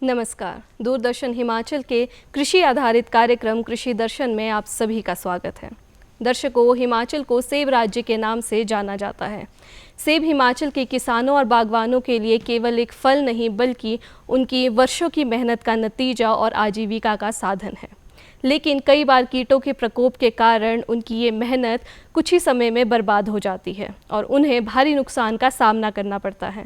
नमस्कार। दूरदर्शन हिमाचल के कृषि आधारित कार्यक्रम कृषि दर्शन में आप सभी का स्वागत है। दर्शकों, हिमाचल को सेब राज्य के नाम से जाना जाता है। सेब हिमाचल के किसानों और बागवानों के लिए केवल एक फल नहीं बल्कि उनकी वर्षों की मेहनत का नतीजा और आजीविका का साधन है। लेकिन कई बार कीटों के प्रकोप के कारण उनकी ये मेहनत कुछ ही समय में बर्बाद हो जाती है और उन्हें भारी नुकसान का सामना करना पड़ता है।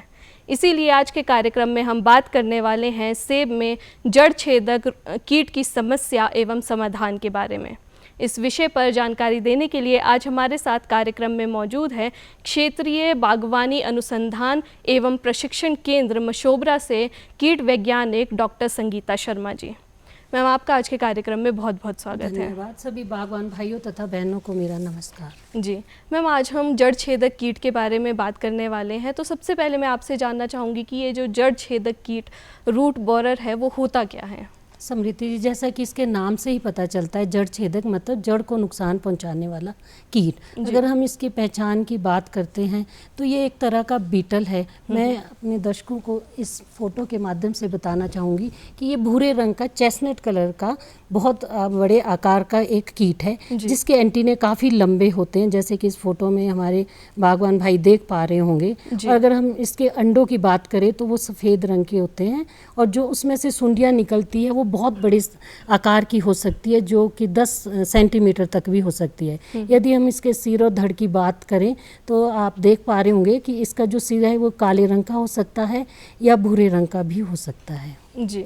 इसीलिए आज के कार्यक्रम में हम बात करने वाले हैं सेब में जड़ छेदक कीट की समस्या एवं समाधान के बारे में। इस विषय पर जानकारी देने के लिए आज हमारे साथ कार्यक्रम में मौजूद है क्षेत्रीय बागवानी अनुसंधान एवं प्रशिक्षण केंद्र मशोबरा से कीट वैज्ञानिक डॉक्टर संगीता शर्मा जी। मैम, आपका आज के कार्यक्रम में बहुत बहुत स्वागत है। धन्यवाद। सभी बागवान भाइयों तथा बहनों को मेरा नमस्कार। जी मैम, आज हम जड़ छेदक कीट के बारे में बात करने वाले हैं। तो सबसे पहले मैं आपसे जानना चाहूँगी कि ये जो जड़ छेदक कीट रूट बोरर है वो होता क्या है? समृति जी, जैसा कि इसके नाम से ही पता चलता है, जड़ छेदक मतलब जड़ को नुकसान पहुंचाने वाला कीट। अगर हम इसकी पहचान की बात करते हैं तो ये एक तरह का बीटल है। मैं अपने दर्शकों को इस फोटो के माध्यम से बताना चाहूँगी कि ये भूरे रंग का चेस्टनट कलर का बहुत बड़े आकार का एक कीट है जिसके एंटीने काफ़ी लंबे होते हैं, जैसे कि इस फोटो में हमारे बागवान भाई देख पा रहे होंगे। और अगर हम इसके अंडों की बात करें तो वो सफ़ेद रंग के होते हैं और जो उसमें से सुंडियाँ निकलती है वो बहुत बड़े आकार की हो सकती है, जो कि 10 सेंटीमीटर तक भी हो सकती है। यदि हम इसके सिर और धड़ की बात करें तो आप देख पा रहे होंगे कि इसका जो सिर है वो काले रंग का हो सकता है या भूरे रंग का भी हो सकता है। जी,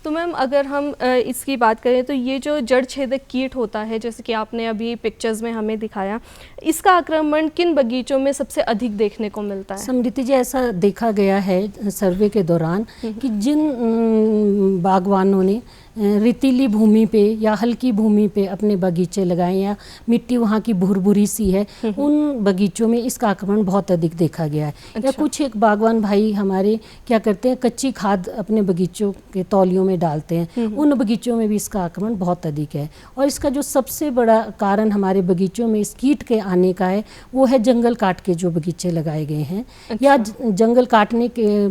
तो मैम अगर हम इसकी बात करें तो ये जो जड़ छेदक कीट होता है, जैसे कि आपने अभी पिक्चर्स में हमें दिखाया, इसका आक्रमण किन बगीचों में सबसे अधिक देखने को मिलता है? समृति जी, ऐसा देखा गया है सर्वे के दौरान कि जिन बागवानों ने रेतीली भूमि पे या हल्की भूमि पे अपने बगीचे लगाए या मिट्टी वहाँ की भुरभुरी सी है, उन बगीचों में इसका आक्रमण बहुत अधिक देखा गया है। या कुछ एक बागवान भाई हमारे क्या करते हैं, कच्ची खाद अपने बगीचों के तौलियों में डालते हैं, उन बगीचों में भी इसका आक्रमण बहुत अधिक है। और इसका जो सबसे बड़ा कारण हमारे बगीचों में इस कीट के आने का है वो है जंगल काट के जो बगीचे लगाए गए हैं। या जंगल काटने के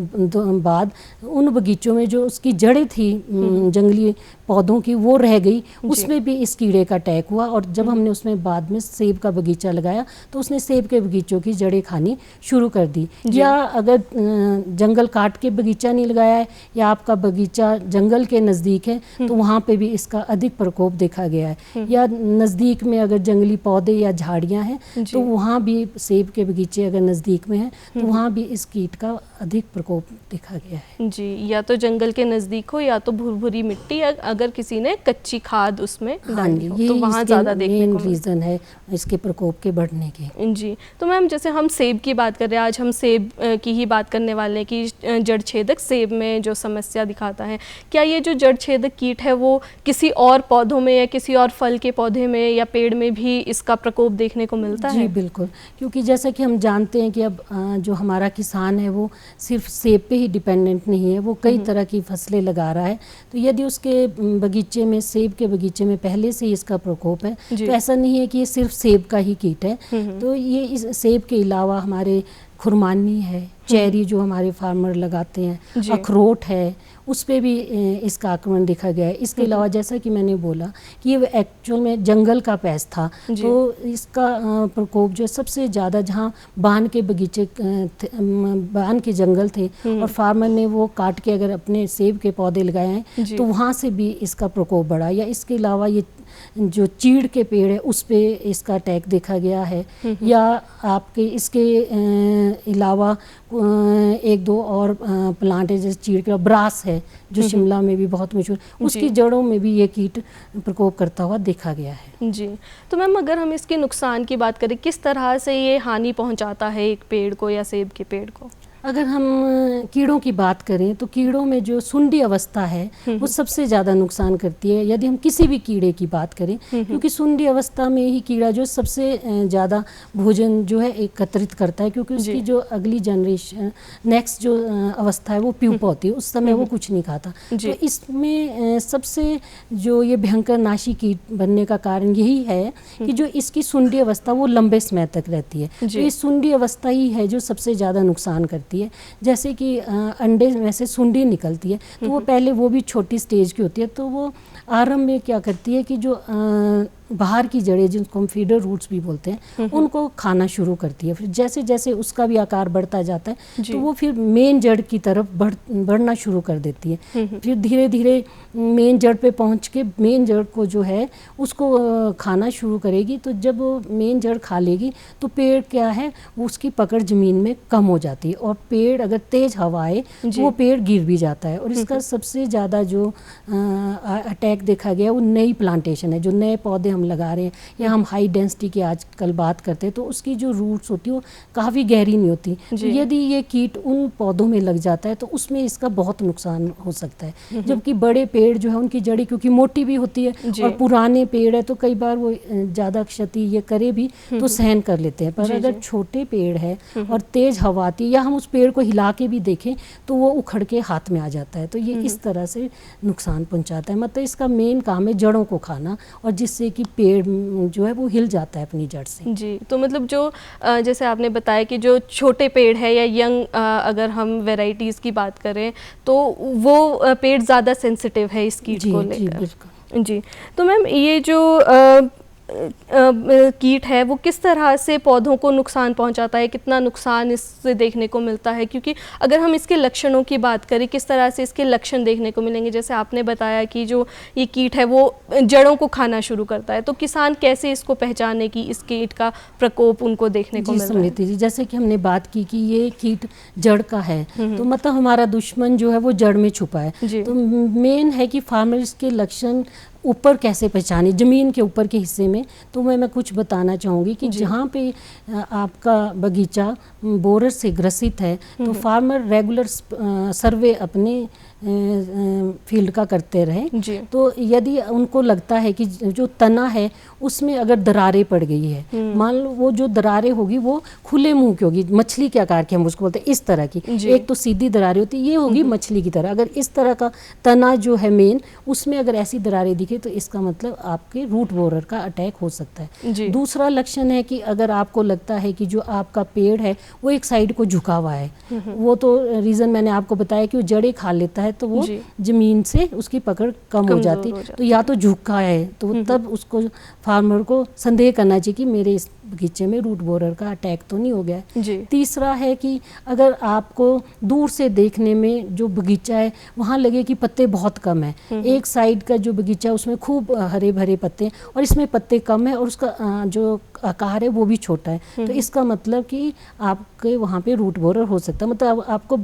बाद उन बगीचों में जो उसकी जड़ें थी जंगली पौधों की वो रह गई, उसमें भी इस कीड़े का अटैक हुआ। और जब हमने उसमें बाद में सेब का बगीचा लगाया तो उसने सेब के बगीचों की जड़ें खानी शुरू कर दी। या अगर जंगल काट के बगीचा नहीं लगाया है या आपका बगीचा जंगल के नज़दीक है तो वहाँ पे भी इसका अधिक प्रकोप देखा गया है। या नज़दीक में अगर जंगली पौधे या झाड़ियाँ हैं तो वहाँ भी सेब के बगीचे अगर नज़दीक में हैं तो वहाँ भी इस कीट का अधिक प्रकोप देखा गया है। जी, या तो जंगल के नज़दीक हो या तो भुरभुरी मिट्टी, अगर किसी ने कच्ची खाद उसमें डाली हो तो वहाँ ज़्यादा देखने को रीज़न है इसके प्रकोप के बढ़ने के। जी, तो मैम जैसे हम सेब की बात कर रहे हैं, आज हम सेब की ही बात करने वाले हैं कि जड़ छेदक सेब में जो समस्या दिखाता है, क्या ये जो जड़ छेदक कीट है वो किसी और पौधों में या किसी और फल के पौधे में या पेड़ में भी इसका प्रकोप देखने को मिलता है? जी बिल्कुल, क्योंकि जैसा कि हम जानते हैं कि अब जो हमारा किसान है वो सिर्फ सेब पे ही डिपेंडेंट नहीं है, वो कई तरह की फसलें लगा रहा है। तो यदि उसके बगीचे में, सेब के बगीचे में पहले से ही इसका प्रकोप है तो ऐसा नहीं है कि ये सिर्फ सेब का ही कीट है। तो ये इस सेब के अलावा हमारे खुरमानी है, चेरी जो हमारे फार्मर लगाते हैं, अखरोट है, उस पे भी इसका आक्रमण देखा गया है। इसके अलावा जैसा कि मैंने बोला कि ये एक्चुअल में जंगल का पेस्ट था, तो इसका प्रकोप जो सबसे ज़्यादा जहाँ बान के बगीचे बान के जंगल थे और फार्मर ने वो काट के अगर अपने सेब के पौधे लगाए हैं तो वहाँ से भी इसका प्रकोप बढ़ा। या इसके अलावा ये जो चीड़ के पेड़ है उस पे इसका अटैक देखा गया है। या आपके इसके अलावा एक दो और प्लांट है जैसे चीड़ का ब्रास है जो शिमला में भी बहुत मशहूर, उसकी जड़ों में भी ये कीट प्रकोप करता हुआ देखा गया है। जी, तो मैम अगर हम इसके नुकसान की बात करें, किस तरह से ये हानि पहुंचाता है एक पेड़ को या सेब के पेड़ को? अगर हम कीड़ों की बात करें तो कीड़ों में जो सुंडी अवस्था है वो सबसे ज़्यादा नुकसान करती है यदि हम किसी भी कीड़े की बात करें, क्योंकि सुंडी अवस्था में ही कीड़ा जो सबसे ज़्यादा भोजन जो है एकत्रित करता है, क्योंकि उसकी जो अगली जनरेशन नेक्स्ट जो अवस्था है वो प्यूपा होती है, उस समय वो कुछ नहीं खाता। तो इसमें सबसे जो ये भयंकर नाशी कीट बनने का कारण यही है कि जो इसकी सुंडी अवस्था वो लंबे समय तक रहती है। तो ये सुंडी अवस्था ही है जो सबसे ज़्यादा नुकसान करती है। होती है। जैसे कि अंडे में से सुंडी निकलती है, तो वो पहले वो भी छोटी स्टेज की होती है, तो वो आरंभ में क्या करती है कि जो बाहर की जड़ें जिनको हम फीडर रूट्स भी बोलते हैं उनको खाना शुरू करती है। फिर जैसे जैसे उसका भी आकार बढ़ता जाता है तो वो फिर मेन जड़ की तरफ बढ़ना शुरू कर देती है। फिर धीरे धीरे मेन जड़ पे पहुंच के मेन जड़ को जो है उसको खाना शुरू करेगी। तो जब वो मेन जड़ खा लेगी तो पेड़ क्या है वो उसकी पकड़ ज़मीन में कम हो जाती है, और पेड़ अगर तेज़ हवा आए तो वो पेड़ गिर भी जाता है। और इसका सबसे ज़्यादा जो अटैक देखा गया वो नई प्लांटेशन है, जो नए पौधे हम लगा रहे हैं या हम हाई डेंसिटी की आजकल बात करते हैं, तो उसकी जो रूट्स होती है वो काफ़ी गहरी नहीं होती। तो यदि ये कीट उन पौधों में लग जाता है तो उसमें इसका बहुत नुकसान हो सकता है। जबकि बड़े पेड़ जो है उनकी जड़ी क्योंकि मोटी भी होती है और पुराने पेड़ है तो कई बार वो ज़्यादा क्षति ये करे भी तो सहन कर लेते हैं। पर अगर छोटे पेड़ है और तेज़ हवा आती है या हम उस पेड़ को हिला के भी देखें तो वो उखड़ के हाथ में आ जाता है, तो ये इस तरह से नुकसान पहुंचाता है। मतलब इसका मेन काम है जड़ों को खाना, और जिससे कि पेड़ जो है वो हिल जाता है अपनी जड़ से। जी, तो मतलब जो जैसे आपने बताया कि जो छोटे पेड़ है या यंग अगर हम वैरायटीज़ की बात करें तो वो पेड़ ज़्यादा सेंसिटिव है इस कीट को लेकर। जी, तो मैम ये जो कीट है वो किस तरह से पौधों को नुकसान पहुंचाता है, कितना नुकसान इससे देखने को मिलता है? क्योंकि अगर हम इसके लक्षणों की बात करें, किस तरह से इसके लक्षण देखने को मिलेंगे? जैसे आपने बताया कि जो ये कीट है वो जड़ों को खाना शुरू करता है, तो किसान कैसे इसको पहचाने कि इस कीट का प्रकोप उनको देखने को मिल रहा है? समृति जी, जैसे कि हमने बात की कि ये कीट जड़ का है, तो मतलब हमारा दुश्मन जो है वो जड़ में छुपा है। तो मेन है कि फार्मर इसके लक्षण ऊपर कैसे पहचाने, ज़मीन के ऊपर के हिस्से में। तो मैं कुछ बताना चाहूँगी कि जहाँ पे आपका बगीचा बोरर से ग्रसित है तो फार्मर रेगुलर सर्वे अपने फील्ड का करते रहे। तो यदि उनको लगता है कि जो तना है उसमें अगर दरारें पड़ गई है, मान लो वो जो दरारें होगी वो खुले मुंह की होगी, मछली के आकार की हम उसको बोलते हैं, इस तरह की। एक तो सीधी दरारें होती है, ये होगी मछली की तरह। अगर इस तरह का तना जो है मेन उसमें अगर ऐसी दरारें दिखे तो इसका मतलब आपके रूट बोरर का अटैक हो सकता है। दूसरा लक्षण है कि अगर आपको लगता है कि जो आपका पेड़ है वो एक साइड को झुका हुआ है, वो तो रीज़न मैंने आपको बताया कि वो जड़ें खा लेता है तो वो जमीन से उसकी पकड़ कम हो जाती, तो या तो झुका है तो तब उसको फार्मर को संदेह करना चाहिए कि मेरे इस बगीचे में रूट बोरर का अटैक तो नहीं हो गया है। तीसरा है कि अगर आपको दूर से देखने में जो बगीचा है वहाँ लगे कि पत्ते बहुत कम है, एक साइड का जो बगीचा है उसमें खूब हरे भरे पत्ते और इसमें पत्ते कम है और उसका जो आकार है वो भी छोटा है, तो इसका मतलब कि आपके वहाँ पे रूट बोरर हो सकता है। मतलब आपको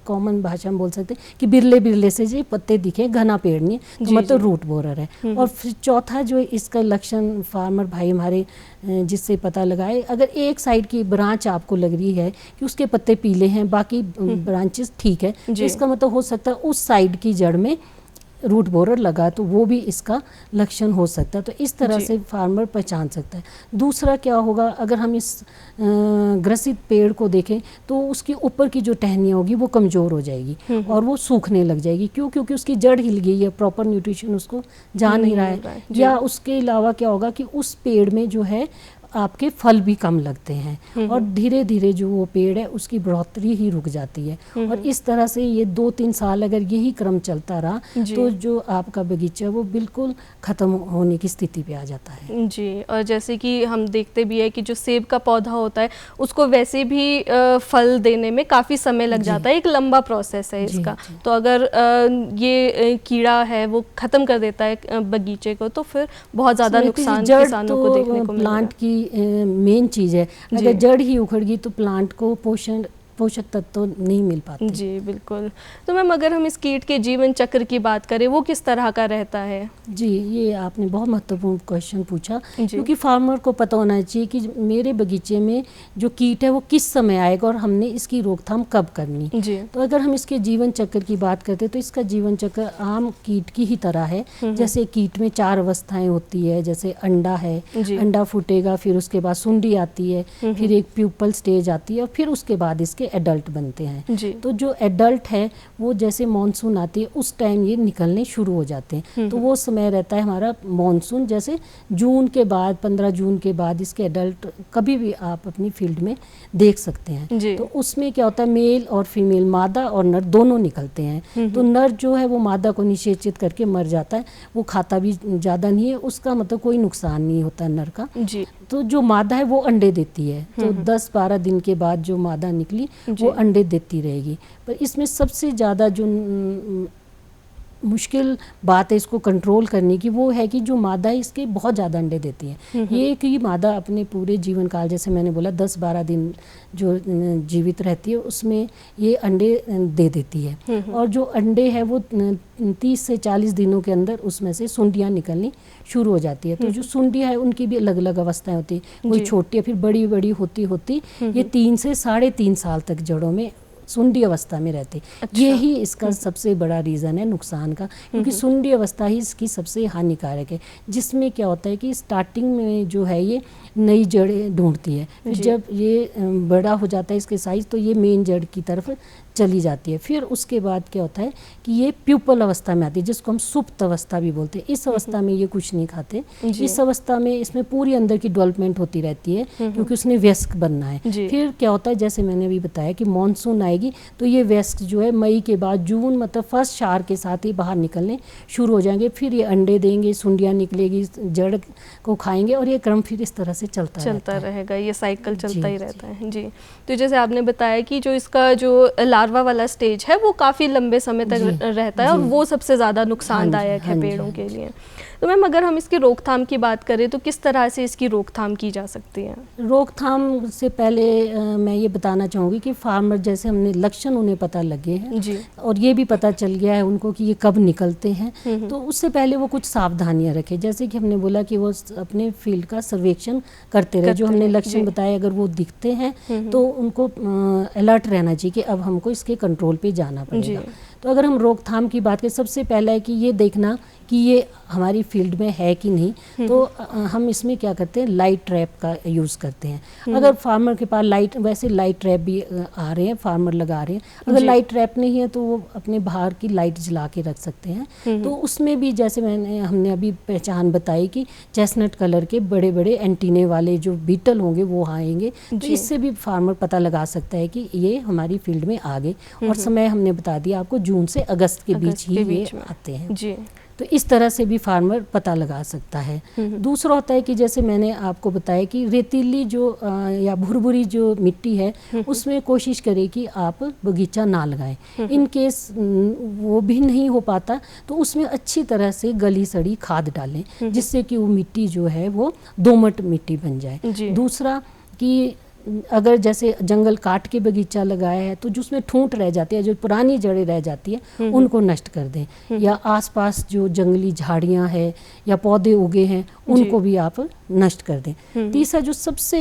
कॉमन भाषा में बोल सकते हैं कि बिरले बिरले से जो पत्ते दिखे, घना पेड़ नहीं तो मतलब रूट बोरर है। और फिर चौथा जो इसका लक्षण फार्मर भाई हमारे जिससे पता लगाए, अगर एक साइड की ब्रांच आपको लग रही है कि उसके पत्ते पीले हैं बाकी ब्रांचेस ठीक है, तो इसका मतलब हो सकता है उस साइड की जड़ में रूट बोरर लगा, तो वो भी इसका लक्षण हो सकता है। तो इस तरह से फार्मर पहचान सकता है। दूसरा क्या होगा, अगर हम इस ग्रसित पेड़ को देखें तो उसकी ऊपर की जो टहनियाँ होगी वो कमज़ोर हो जाएगी और वो सूखने लग जाएगी। क्यों? क्योंकि उसकी जड़ हिल गई है, प्रॉपर न्यूट्रिशन उसको जा नहीं रहा है। या उसके अलावा क्या होगा कि उस पेड़ में जो है आपके फल भी कम लगते हैं और धीरे धीरे जो वो पेड़ है उसकी बढ़ोतरी ही रुक जाती है। और इस तरह से ये 2-3 साल अगर यही क्रम चलता रहा तो जो आपका बगीचा वो बिल्कुल ख़त्म होने की स्थिति पे आ जाता है। जी, और जैसे कि हम देखते भी है कि जो सेब का पौधा होता है उसको वैसे भी फल देने में काफ़ी समय लग जाता है, एक लंबा प्रोसेस है इसका। तो अगर ये कीड़ा है वो ख़त्म कर देता है बगीचे को तो फिर बहुत ज़्यादा नुकसान किसानों को देखने को मिलेगा। प्लांट की मेन चीज़ है, अगर जड़ ही उखड़ गई तो प्लांट को पोषक तत्व तो नहीं मिल पाते। जी बिल्कुल। तो मैम अगर हम इस कीट के जीवन चक्र की बात करें वो किस तरह का रहता है? जी, ये आपने बहुत महत्वपूर्ण क्वेश्चन पूछा, क्योंकि फार्मर को पता होना चाहिए कि मेरे बगीचे में जो कीट है वो किस समय आएगा और हमने इसकी रोकथाम कब करनी। तो अगर हम इसके जीवन चक्र की बात करते हैं तो इसका जीवन चक्र आम कीट की ही तरह है। जैसे कीट में 4 अवस्थाएं होती है, जैसे अंडा है, अंडा फूटेगा, फिर उसके बाद सुंडी आती है, फिर एक प्यूपल स्टेज आती है और फिर उसके बाद इसके इसके एडल्ट बनते हैं। जी। तो जो एडल्ट है वो जैसे मॉनसून आती है उस टाइम ये निकलने शुरू हो जाते हैं। तो वो समय रहता है हमारा मॉनसून, जैसे जून के बाद 15 जून के बाद इसके एडल्ट कभी भी आप अपनी फील्ड में देख सकते हैं। तो उसमें क्या होता है, मेल और फीमेल, मादा और नर दोनों निकलते हैं। तो नर जो है वो मादा को निषेचित करके मर जाता है, वो खाता भी ज़्यादा नहीं है, उसका मतलब कोई नुकसान नहीं होता नर का। जी। तो जो मादा है वो अंडे देती है, तो 10-12 दिन के बाद जो मादा निकली वो अंडे देती रहेगी। पर इसमें सबसे ज़्यादा जो मुश्किल बात है इसको कंट्रोल करने की, वो है कि जो मादा है इसके बहुत ज़्यादा अंडे देती है। ये कि मादा अपने पूरे जीवन काल, जैसे मैंने बोला 10-12 दिन जो जीवित रहती है उसमें ये अंडे दे देती है। और जो अंडे है वो 30 से 40 दिनों के अंदर उसमें से सुंडियाँ निकलनी शुरू हो जाती है। तो जो सुंडियाँ है उनकी भी अलग अलग अवस्थाएं होती है, कोई छोटी है फिर बड़ी बड़ी होती होती ये 3 से 3.5 साल तक जड़ों में सुंडी अवस्था में रहते। अच्छा। यही इसका सबसे बड़ा रीज़न है नुकसान का, क्योंकि सुंडी अवस्था ही इसकी सबसे हानिकारक है, जिसमें क्या होता है कि स्टार्टिंग में जो है ये नई जड़ें ढूंढती है, फिर जब ये बड़ा हो जाता है इसके साइज तो ये मेन जड़ की तरफ चली जाती है। फिर उसके बाद क्या होता है कि ये प्यूपल अवस्था में आती है, जिसको हम सुप्त अवस्था भी बोलते हैं। इस अवस्था में ये कुछ नहीं खाते। इस अवस्था में इसमें पूरी अंदर की डेवलपमेंट होती रहती है, क्योंकि उसने वयस्क बनना है। फिर क्या होता है, जैसे मैंने अभी बताया कि मानसून आएगी तो ये वयस्क जो है मई के बाद जून मतलब फर्स्ट शार के साथ ही बाहर निकलने शुरू हो जाएंगे। फिर ये अंडे देंगे, सुंडियाँ निकलेगी, जड़ को खाएंगे और ये क्रम फिर इस तरह से चलता रहेगा। ये साइकिल चलता ही रहता है। जी। तो जैसे आपने बताया कि जो इसका जो लार्वा वाला स्टेज है वो काफ़ी लंबे समय तक रहता है और वो सबसे ज़्यादा नुकसानदायक है पेड़ों के लिए। तो मैम अगर हम इसकी रोकथाम की बात करें तो किस तरह से इसकी रोकथाम की जा सकती है? रोकथाम से पहले मैं ये बताना चाहूँगी कि फार्मर, जैसे हमने लक्षण उन्हें पता लगे हैं जी। और ये भी पता चल गया है उनको कि ये कब निकलते हैं, तो उससे पहले वो कुछ सावधानियां रखें। जैसे कि हमने बोला कि वो अपने फील्ड का सर्वेक्षण करते रहे। जो हमने लक्षण बताए अगर वो दिखते हैं तो उनको अलर्ट रहना चाहिए कि अब हमको इसके कंट्रोल पे जाना पड़ेगा। तो अगर हम रोकथाम की बात करें, सबसे पहला है कि ये देखना कि ये हमारी फील्ड में है कि नहीं। तो हम इसमें क्या करते हैं, लाइट ट्रैप का यूज़ करते हैं। अगर फार्मर के पास वैसे लाइट ट्रैप भी आ रहे हैं, फार्मर लगा रहे हैं। अगर लाइट ट्रैप नहीं है तो वो अपने बाहर की लाइट जला के रख सकते हैं। तो उसमें भी जैसे हमने अभी पहचान बताई कि चेस्टनट कलर के बड़े बड़े एंटीने वाले जो बीटल होंगे वो आएंगे, तो इससे भी फार्मर पता लगा सकता है कि ये हमारी फील्ड में आ गए। और समय हमने बता दिया आपको, जून से अगस्त के बीच ही ये आते हैं जी। तो इस तरह से भी फार्मर पता लगा सकता है। दूसरा होता है कि जैसे मैंने आपको बताया कि रेतीली जो या भुरभुरी जो मिट्टी है उसमें कोशिश करें कि आप बगीचा ना लगाएं। इन केस वो भी नहीं हो पाता तो उसमें अच्छी तरह से गली सड़ी खाद डालें, जिससे कि वो मिट्टी जो है वो दोमट मिट्टी बन जाए। दूसरा कि अगर जैसे जंगल काट के बगीचा लगाया है तो जो उसमें ठूंठ रह जाती है, जो पुरानी जड़ें रह जाती है उनको नष्ट कर दें। या आसपास जो जंगली झाड़ियां हैं या पौधे उगे हैं उनको भी आप नष्ट कर दें। तीसरा जो सबसे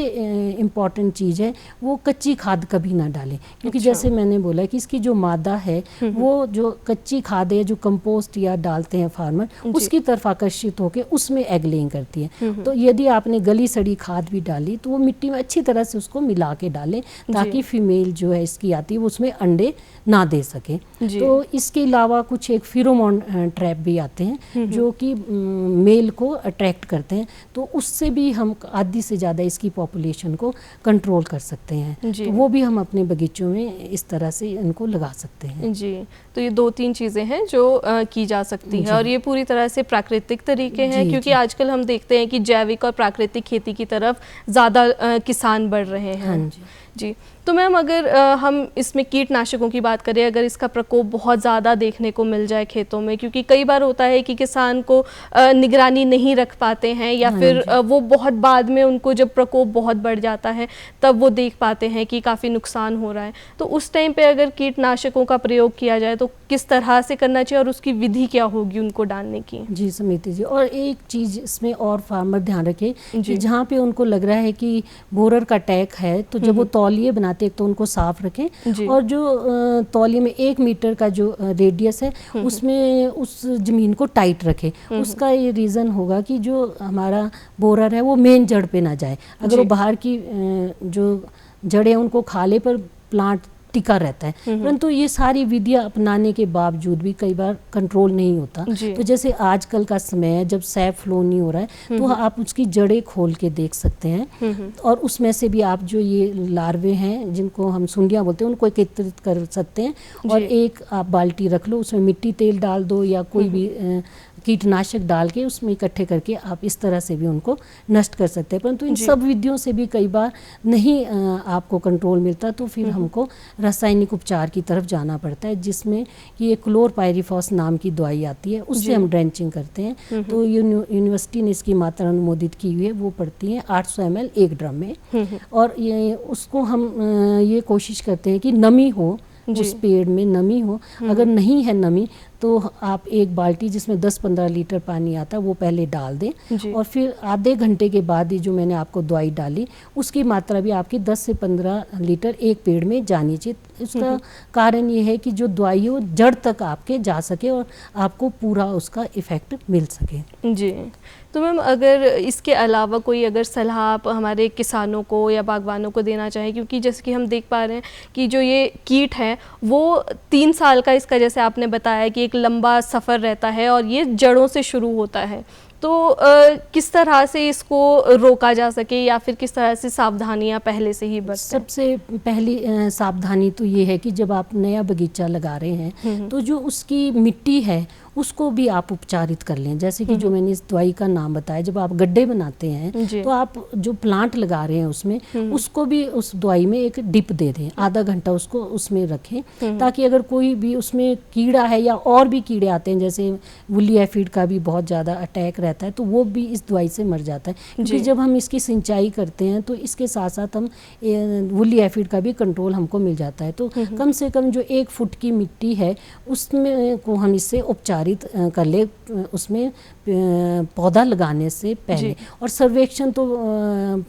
इम्पॉर्टेंट चीज़ है वो कच्ची खाद कभी ना डालें, क्योंकि जैसे मैंने बोला कि इसकी जो मादा है वो जो कच्ची खाद है जो कंपोस्ट या डालते हैं फार्मर उसकी तरफ आकर्षित होकर उसमें एग लेइंग करती है। तो यदि आपने गली सड़ी खाद भी डाली तो वो मिट्टी में अच्छी तरह से को मिला के डालें ताकि फीमेल जो है इसकी आती है वो उसमें अंडे ना दे सके। तो इसके अलावा कुछ एक फिरोमोन ट्रैप भी आते हैं जो कि मेल को अट्रैक्ट करते हैं, तो उससे भी हम आधी से ज़्यादा इसकी पॉपुलेशन को कंट्रोल कर सकते हैं। तो वो भी हम अपने बगीचों में इस तरह से इनको लगा सकते हैं जी। तो ये 2-3 चीज़ें हैं जो की जा सकती है और ये पूरी तरह से प्राकृतिक तरीके हैं, क्योंकि आजकल हम देखते हैं कि जैविक और प्राकृतिक खेती की तरफ ज़्यादा किसान बढ़ रहे हैं। हाँ जी। तो मैम अगर हम इसमें कीटनाशकों की बात करें, अगर इसका प्रकोप बहुत ज़्यादा देखने को मिल जाए खेतों में, क्योंकि कई बार होता है कि किसान को निगरानी नहीं रख पाते हैं या फिर वो बहुत बाद में उनको जब प्रकोप बहुत बढ़ जाता है तब वो देख पाते हैं कि काफ़ी नुकसान हो रहा है, तो उस टाइम पे अगर कीटनाशकों का प्रयोग किया जाए तो किस तरह से करना चाहिए और उसकी विधि क्या होगी उनको डालने की? जी समिति जी, और एक चीज़ इसमें और फार्मर ध्यान रखे कि जहाँ पे उनको लग रहा है कि बोरर का अटैक है तो जब वो तौलिए बनाते तो उनको साफ रखें, और जो तौलिए में 1 मीटर का जो रेडियस है उसमें उस जमीन को टाइट रखें। उसका ये रीज़न होगा कि जो हमारा बोरर है वो मेन जड़ पे ना जाए। अगर वो बाहर की जो जड़ें उनको खा ले पर प्लांट टिका रहता है, परंतु ये सारी विधियां अपनाने के बावजूद भी कई बार कंट्रोल नहीं होता। तो जैसे आजकल का समय है जब सैफ फ्लो नहीं हो रहा है तो आप उसकी जड़ें खोल के देख सकते हैं और उसमें से भी आप जो ये लार्वे हैं जिनको हम सुंडियां बोलते हैं उनको एकत्रित कर सकते हैं और एक आप बाल्टी रख लो, उसमें मिट्टी तेल डाल दो या कोई भी कीटनाशक डाल के उसमें इकट्ठे करके आप इस तरह से भी उनको नष्ट कर सकते हैं। परंतु इन सब विधियों से भी कई बार नहीं आपको कंट्रोल मिलता, तो फिर हमको रासायनिक उपचार की तरफ जाना पड़ता है, जिसमें कि एक क्लोरपाइरिफॉस नाम की दवाई आती है, उससे हम ड्रेंचिंग करते हैं। तो यूनिवर्सिटी ने इसकी मात्रा अनुमोदित की हुई है, वो पड़ती है 800 ml एक ड्रम में। और ये उसको हम ये कोशिश करते हैं कि नमी हो, उस पेड़ में नमी हो। अगर नहीं है नमी तो आप एक बाल्टी जिसमें 10-15 लीटर पानी आता है वो पहले डाल दें और फिर आधे घंटे के बाद ही जो मैंने आपको दवाई डाली उसकी मात्रा भी आपकी 10 से 15 लीटर एक पेड़ में जानी चाहिए। इसका कारण ये है कि जो दवाई हो जड़ तक आपके जा सके और आपको पूरा उसका इफेक्ट मिल सके। जी, तो मैम अगर इसके अलावा कोई अगर सलाह आप हमारे किसानों को या बागवानों को देना चाहें, क्योंकि जैसे कि हम देख पा रहे हैं कि जो ये कीट है वो 3 साल का इसका, जैसे आपने बताया कि एक लंबा सफ़र रहता है और ये जड़ों से शुरू होता है, तो किस तरह से इसको रोका जा सके या फिर किस तरह से सावधानियां पहले से ही बरतें? सबसे पहली सावधानी तो ये है कि जब आप नया बगीचा लगा रहे हैं तो जो उसकी मिट्टी है उसको भी आप उपचारित कर लें। जैसे कि जो मैंने इस दवाई का नाम बताया, जब आप गड्ढे बनाते हैं तो आप जो प्लांट लगा रहे हैं उसमें उसको भी उस दवाई में एक डिप दे दें, आधा घंटा उसको उसमें रखें, ताकि अगर कोई भी उसमें कीड़ा है या और भी कीड़े आते हैं, जैसे वुली एफिड का भी बहुत ज़्यादा अटैक रहता है तो वो भी इस दवाई से मर जाता है। क्योंकि जब हम इसकी सिंचाई करते हैं तो इसके साथ साथ हम वुली एफिड का भी कंट्रोल हमको मिल जाता है। तो कम से कम जो 1 फुट की मिट्टी है उसमें को हम इससे उपचारित कर ले, उसमें पौधा लगाने से पहले। और सर्वेक्षण तो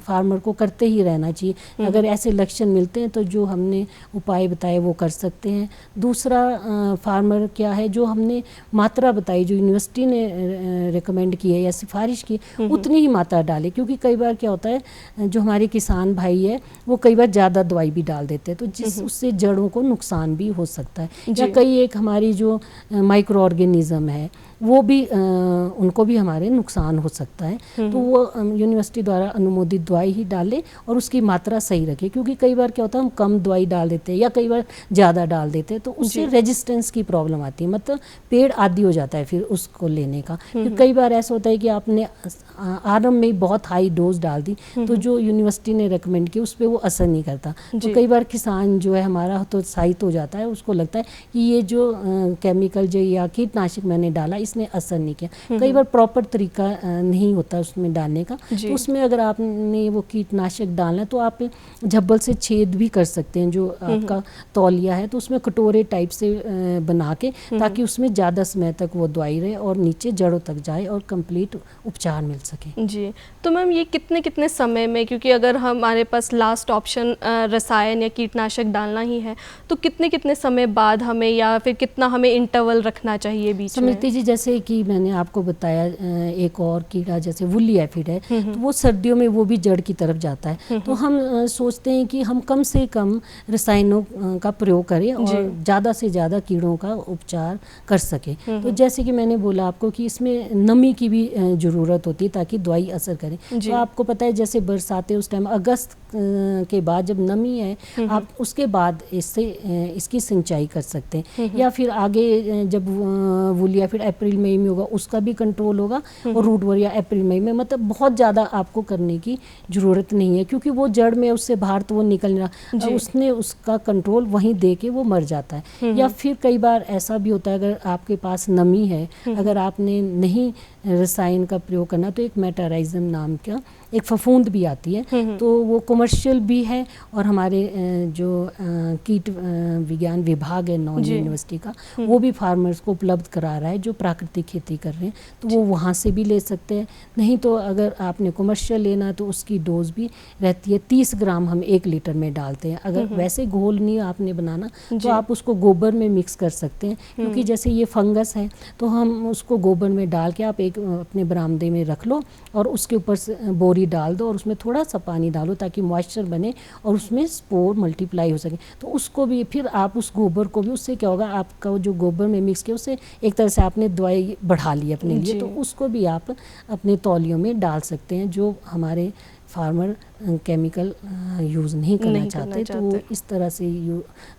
फार्मर को करते ही रहना चाहिए। अगर ऐसे लक्षण मिलते हैं तो जो हमने उपाय बताए वो कर सकते हैं। दूसरा फार्मर क्या है, जो हमने मात्रा बताई, जो यूनिवर्सिटी ने रिकमेंड की है या सिफारिश की, उतनी ही मात्रा डाले। क्योंकि कई बार क्या होता है, जो हमारे किसान भाई है वो कई बार ज़्यादा दवाई भी डाल देते हैं, तो उससे जड़ों को नुकसान भी हो सकता है। या कई एक हमारी जो माइक्रो ऑर्गेनिज्म है वो भी उनको भी हमारे नुकसान हो सकता है। तो वो यूनिवर्सिटी द्वारा अनुमोदित दवाई ही डालें और उसकी मात्रा सही रखें। क्योंकि कई बार क्या होता है, हम कम दवाई डाल देते हैं या कई बार ज़्यादा डाल देते हैं तो उससे रेजिस्टेंस की प्रॉब्लम आती है, मतलब पेड़ आदी हो जाता है फिर उसको लेने का। फिर कई बार ऐसा होता है कि आपने आरंभ में बहुत हाई डोज डाल दी तो जो यूनिवर्सिटी ने रिकमेंड की उस पर वो असर नहीं करता। तो कई बार किसान जो है हमारा तो उत्साहित हो जाता है, उसको लगता है कि ये जो केमिकल जो या कीटनाशक मैंने डाला इसने असर नहीं किया। कई बार प्रॉपर तरीका नहीं होता उसमें डालने का, तो उसमें अगर आपने वो कीटनाशक डालना तो आप झब्बल से छेद भी कर सकते हैं। जो आपका तौलिया है तो उसमें कटोरे टाइप से बना के, ताकि उसमें ज़्यादा समय तक वो दवाई रहे और नीचे जड़ों तक जाए और कंप्लीट उपचार मिल सके। जी, तो मैम ये कितने समय में, क्योंकि अगर हमारे पास लास्ट ऑप्शन रसायन या कीटनाशक डालना ही है तो कितने समय बाद हमें, या फिर कितना हमें इंटरवल रखना चाहिए बीच में? समृति जी, जैसे कि मैंने आपको बताया एक और कीड़ा जैसे वुली एफिड है तो वो सर्दियों में वो भी जड़ की तरफ जाता है। तो हम सोचते हैं कि हम कम से कम रसायनों का प्रयोग करें और ज़्यादा से ज़्यादा कीड़ों का उपचार कर सकें। तो जैसे कि मैंने बोला आपको कि इसमें नमी की भी ज़रूरत होती है ताकि दवाई असर करे। तो आपको पता है जैसे बरसातें उस टाइम अगस्त के बाद जब नमी है आप उसके बाद इसकी सिंचाई कर सकते हैं। या फिर आगे जब वुली या फिर अप्रैल मई में होगा उसका भी कंट्रोल होगा, और रूट वॉर या अप्रैल मई में, मतलब बहुत ज़्यादा आपको करने की ज़रूरत नहीं है क्योंकि वो जड़ में उससे बाहर तो वो निकल नहीं रहा, उसने उसका कंट्रोल वहीं दे के वो मर जाता है। या फिर कई बार ऐसा भी होता है अगर आपके पास नमी है, अगर आपने नहीं रसायन का प्रयोग करना तो एक मेटाराइजम नाम का एक फफूंद भी आती है, तो वो कमर्शियल भी है और हमारे जो कीट विज्ञान विभाग है नॉन यूनिवर्सिटी का वो भी फार्मर्स को उपलब्ध करा रहा है जो प्राकृतिक खेती कर रहे हैं, तो वो वहाँ से भी ले सकते हैं। नहीं तो अगर आपने कमर्शियल लेना तो उसकी डोज भी रहती है 30 ग्राम हम 1 लीटर में डालते हैं। अगर वैसे घोल नहीं आपने बनाना तो आप उसको गोबर में मिक्स कर सकते हैं, क्योंकि जैसे ये फंगस है तो हम उसको गोबर में डाल के आप 1 एक अपने बरामदे में रख लो और उसके ऊपर से बोरी डाल दो और उसमें थोड़ा सा पानी डालो ताकि मॉइस्चर बने और उसमें स्पोर मल्टीप्लाई हो सके। तो उसको भी फिर आप उस गोबर को भी, उससे क्या होगा, आपका जो गोबर में मिक्स किया उससे एक तरह से आपने दवाई बढ़ा ली अपने लिए, तो उसको भी आप अपने तौलियों में डाल सकते हैं। जो हमारे फार्मर केमिकल यूज़ नहीं करना चाहते तो वो इस तरह से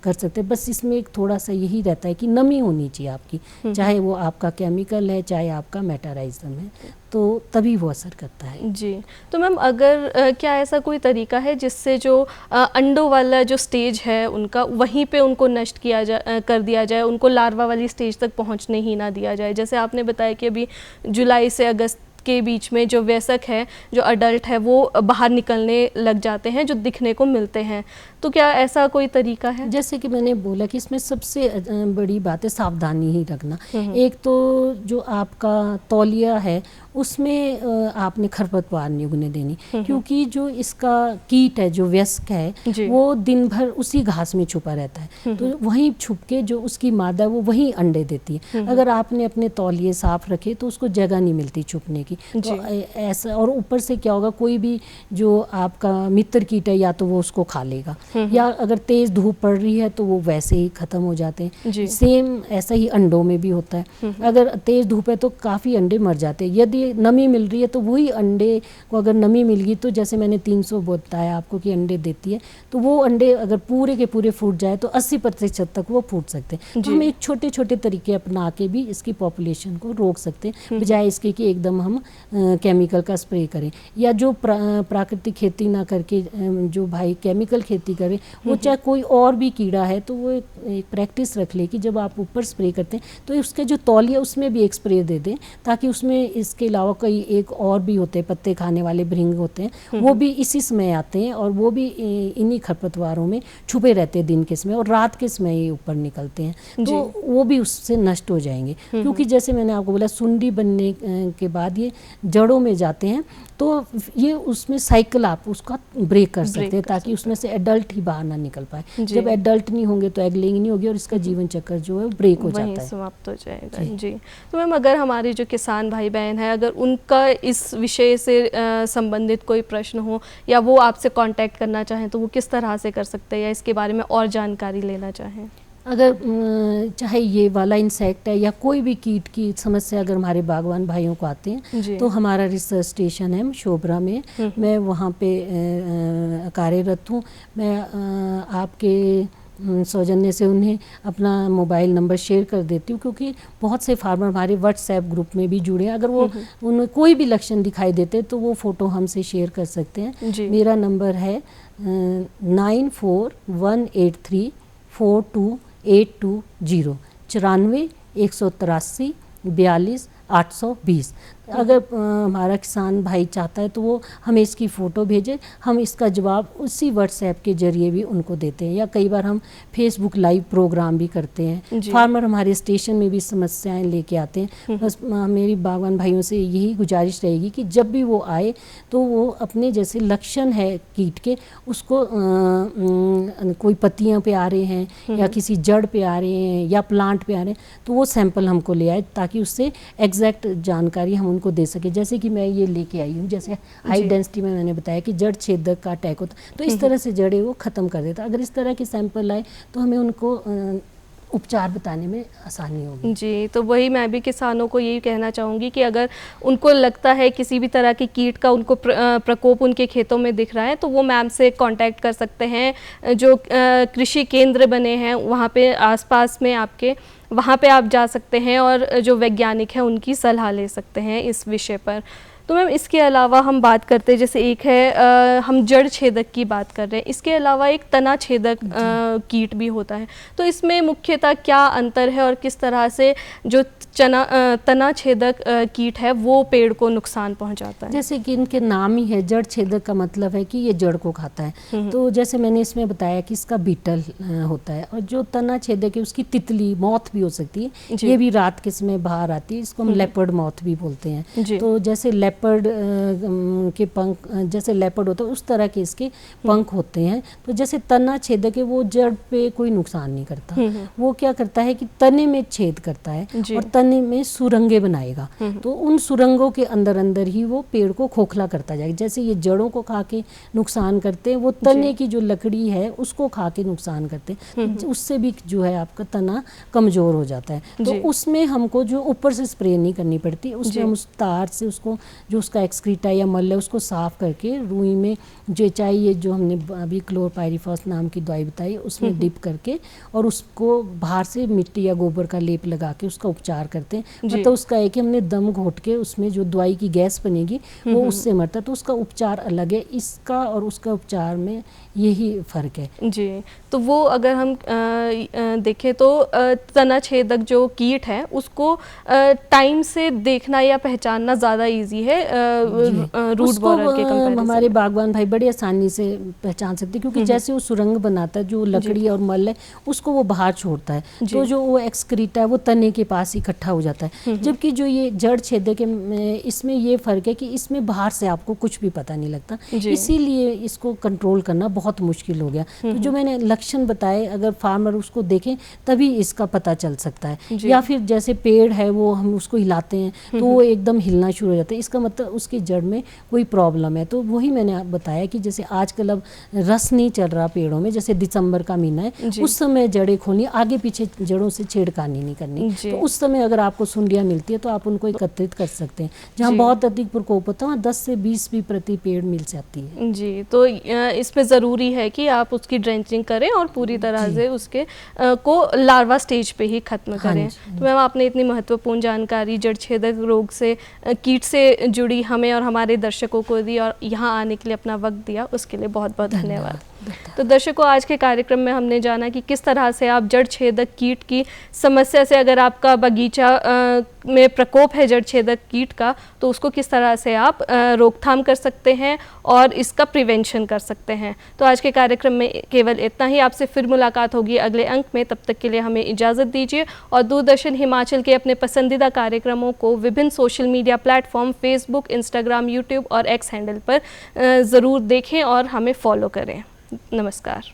कर सकते हैं। बस इसमें एक थोड़ा सा यही रहता है कि नमी होनी चाहिए आपकी, चाहे वो आपका केमिकल है चाहे आपका मेटाराइजम है, तो तभी वो असर करता है। जी, तो मैम अगर क्या ऐसा कोई तरीका है जिससे जो अंडों वाला जो स्टेज है उनका, वहीं पे उनको नष्ट किया कर दिया जाए, उनको लार्वा वाली स्टेज तक पहुंचने ही ना दिया जाए? जैसे आपने बताया कि अभी जुलाई से अगस्त के बीच में जो वयस्क है, जो अडल्ट है, वो बाहर निकलने लग जाते हैं, जो दिखने को मिलते हैं, तो क्या ऐसा कोई तरीका है? जैसे कि मैंने बोला कि इसमें सबसे बड़ी बात है सावधानी ही रखना। एक तो जो आपका तौलिया है उसमें आपने खरपतवार नहीं उगने देनी, क्योंकि जो इसका कीट है, जो वयस्क है, वो दिन भर उसी घास में छुपा रहता है, तो वहीं छुप के जो उसकी मादा वो वहीं अंडे देती है। अगर आपने अपने तौलिए साफ रखे तो उसको जगह नहीं मिलती छुपने की, तो ऐसा। और ऊपर से क्या होगा, कोई भी जो आपका मित्र कीट है या तो वो उसको खा लेगा, या अगर तेज धूप पड़ रही है तो वो वैसे ही खत्म हो जाते हैं। सेम ऐसा ही अंडों में भी होता है, अगर तेज धूप है तो काफ़ी अंडे मर जाते हैं। यदि नमी मिल रही है तो वही अंडे को, अगर नमी मिल गई तो जैसे मैंने 300 बताया आपको कि अंडे देती है, तो वो अंडे अगर पूरे के पूरे फूट जाए तो 80% तक वो फूट सकते हैं। तो हम एक छोटे छोटे तरीके अपना के भी इसकी पॉपुलेशन को रोक सकते हैं, बजाय इसके कि एकदम हम केमिकल का स्प्रे करें। या जो प्राकृतिक खेती ना करके जो भाई केमिकल खेती करे, वो चाहे कोई और भी कीड़ा है तो वो एक प्रैक्टिस रख ले कि जब आप ऊपर स्प्रे करते हैं तो उसके जो तौलिया उसमें भी एक स्प्रे दे दें, ताकि उसमें इसके अलावा कई एक और भी होते हैं, पत्ते खाने वाले भृंग होते हैं, वो भी इसी समय आते हैं और वो भी इन्हीं खरपतवारों में छुपे रहते हैं दिन के समय, और रात के समय ये ऊपर निकलते हैं, तो वो भी उससे नष्ट हो जाएंगे। क्योंकि जैसे मैंने आपको बोला, सुंडी बनने के बाद ये जड़ों में जाते हैं, तो ये उसमें साइकिल आप उसका ब्रेक कर सकते हैं, ताकि उसमें से एडल्ट ही बाहर ना निकल पाए। जब एडल्ट नहीं होंगे तो एग लेइंग नहीं होगी और इसका जीवन चक्र जो है ब्रेक हो जाता है, समाप्त हो जाएगा। जी, तो मैम अगर हमारे जो किसान भाई बहन है, अगर उनका इस विषय से संबंधित कोई प्रश्न हो या वो आपसे कांटेक्ट करना चाहें तो वो किस तरह से कर सकते हैं, या इसके बारे में और जानकारी लेना चाहें? अगर चाहे ये वाला इंसेक्ट है या कोई भी कीट की समस्या अगर हमारे बागवान भाइयों को आते हैं, तो हमारा रिसर्च स्टेशन है शोभरा में, मैं वहाँ पे कार्यरत हूँ। मैं आपके सौजन्य से उन्हें अपना मोबाइल नंबर शेयर कर देती हूँ, क्योंकि बहुत से फार्मर हमारे व्हाट्सएप ग्रुप में भी जुड़े हैं। अगर वो उन्हें कोई भी लक्षण दिखाई देते तो वो फ़ोटो हमसे शेयर कर सकते हैं। मेरा नंबर है 9418342820 94 183 42 820। अगर हमारा किसान भाई चाहता है तो वो हमें इसकी फ़ोटो भेजे, हम इसका जवाब उसी व्हाट्सएप के ज़रिए भी उनको देते हैं, या कई बार हम फेसबुक लाइव प्रोग्राम भी करते हैं। फार्मर हमारे स्टेशन में भी समस्याएं लेके आते हैं। बस मेरी बागवान भाइयों से यही गुजारिश रहेगी कि जब भी वो आए तो वो अपने जैसे लक्षण है कीट के, उसको कोई पत्तियाँ पे आ रहे हैं या किसी जड़ पे आ रहे हैं या प्लांट पे आ रहे हैं, तो वो सैंपल हमको ले आए, ताकि उससे एग्जैक्ट जानकारी हम उनको दे सके। जैसे कि मैं ये लेके आई हूँ, जैसे हाई डेंसिटी में मैंने बताया कि जड़ छेदक का अटैक होता, तो इस तरह से जड़ें वो ख़त्म कर देता। अगर इस तरह के सैंपल आए तो हमें उनको उपचार बताने में आसानी होगी। जी, तो वही मैं भी किसानों को यही कहना चाहूँगी कि अगर उनको लगता है किसी भी तरह के कीट का उनको प्रकोप उनके खेतों में दिख रहा है, तो वो मैम से कांटेक्ट कर सकते हैं। जो कृषि केंद्र बने हैं वहाँ पे आसपास में आपके, वहाँ पे आप जा सकते हैं और जो वैज्ञानिक हैं उनकी सलाह ले सकते हैं इस विषय पर। तो मैम इसके अलावा हम बात करते हैं, जैसे एक है हम जड़ छेदक की बात कर रहे हैं, इसके अलावा एक तना छेदक कीट भी होता है, तो इसमें मुख्यतः क्या अंतर है और किस तरह से जो तना छेदक कीट है वो पेड़ को नुकसान पहुंचाता है? जैसे कि इनके नाम ही है, जड़ छेदक का मतलब है कि ये जड़ को खाता है। तो जैसे मैंने इसमें बताया कि इसका बीटल होता है, और जो तना छेदक है उसकी तितली मौत भी हो सकती है, ये भी रात के समय बाहर आती है, इसको हम लेपर्ड मौत भी बोलते हैं। तो जैसे लेपर्ड के पंख, जैसे लेपर्ड होता है उस तरह के इसके पंख होते हैं। तो जैसे तना छेदक है वो जड़ पे कोई नुकसान नहीं करता, वो क्या करता है कि तने में छेद करता है, और तने में सुरंगें बनाएगा। तो उन सुरंगों के अंदर अंदर ही वो पेड़ को खोखला करता जाएगा। जैसे ये जड़ों को खा के नुकसान करते हैं, वो तने की जो लकड़ी है उसको खा के नुकसान करते हैं, तो उससे भी जो है आपका तना कमज़ोर हो जाता है। तो उसमें हमको जो ऊपर से स्प्रे नहीं करनी पड़ती, उसमें हम उस तार से उसको जो उसका एक्सक्रीटा या मल है उसको साफ़ करके रुई में जो चाहिए, जो हमने अभी क्लोरपाइरीफॉस नाम की दवाई बताई उसमें डिप करके और उसको बाहर से मिट्टी या गोबर का लेप लगा के उसका उपचार करते हैं। मतलब उसका है कि हमने दम घोट के उसमें जो दवाई की गैस बनेगी वो उससे मरता है, तो उसका उपचार अलग है। इसका और उसका उपचार में यही फ़र्क है जी। तो वो अगर हम देखें तो तना छेदक जो कीट है उसको टाइम से देखना या पहचानना ज़्यादा इजी है रूट बोरर के कंपैरिजन। हमारे बागवान भाई बड़ी आसानी से पहचान सकते हैं, क्योंकि जैसे वो सुरंग बनाता है, जो लकड़ी और मल है उसको वो बाहर छोड़ता है, तो जो वो एक्सक्रीटा है वो तने के पास इकट्ठा हो जाता है। जबकि जो ये जड़ छेदक है इसमें ये फ़र्क है कि इसमें बाहर से आपको कुछ भी पता नहीं लगता, इसीलिए इसको कंट्रोल करना बहुत मुश्किल हो गया। तो जो मैंने लक्षण बताए अगर फार्मर उसको देखें तभी इसका पता चल सकता है। या फिर जैसे पेड़ है वो हम उसको हिलाते हैं तो वो एकदम हिलना शुरू हो जाता है, इसका मतलब उसकी जड़ में कोई प्रॉब्लम है। तो वही मैंने बताया कि जैसे आजकल अब रस नहीं चल रहा पेड़ों में, जैसे दिसंबर का महीना है उस समय जड़ें खोलनी, आगे पीछे जड़ों से छेड़खानी नहीं करनी। तो उस समय अगर आपको सुंडियाँ मिलती है तो आप उनको एकत्रित कर सकते हैं। जहाँ बहुत अधिक प्रकोप होता है वहाँ 10 से 20 भी प्रति पेड़ मिल जाती है। जी। तो इसमें ज़रूरी है कि आप उसकी ड्रेंचिंग करें और पूरी तरह से उसके को लार्वा स्टेज पे ही ख़त्म करें। तो मैम आपने इतनी महत्वपूर्ण जानकारी जड़ छेदक रोग से कीट से जुड़ी हमें और हमारे दर्शकों को दी और यहाँ आने के लिए अपना वक्त दिया, उसके लिए बहुत बहुत धन्यवाद। तो दर्शकों, आज के कार्यक्रम में हमने जाना कि किस तरह से आप जड़ छेदक कीट की समस्या से, अगर आपका बगीचा में प्रकोप है जड़ छेदक कीट का, तो उसको किस तरह से आप रोकथाम कर सकते हैं और इसका प्रिवेंशन कर सकते हैं। तो आज के कार्यक्रम में केवल इतना ही। आपसे फिर मुलाकात होगी अगले अंक में। तब तक के लिए हमें इजाज़त दीजिए और दूरदर्शन हिमाचल के अपने पसंदीदा कार्यक्रमों को विभिन्न social media platform Facebook, Instagram, YouTube और एक्स हैंडल पर ज़रूर देखें और हमें फॉलो करें। नमस्कार।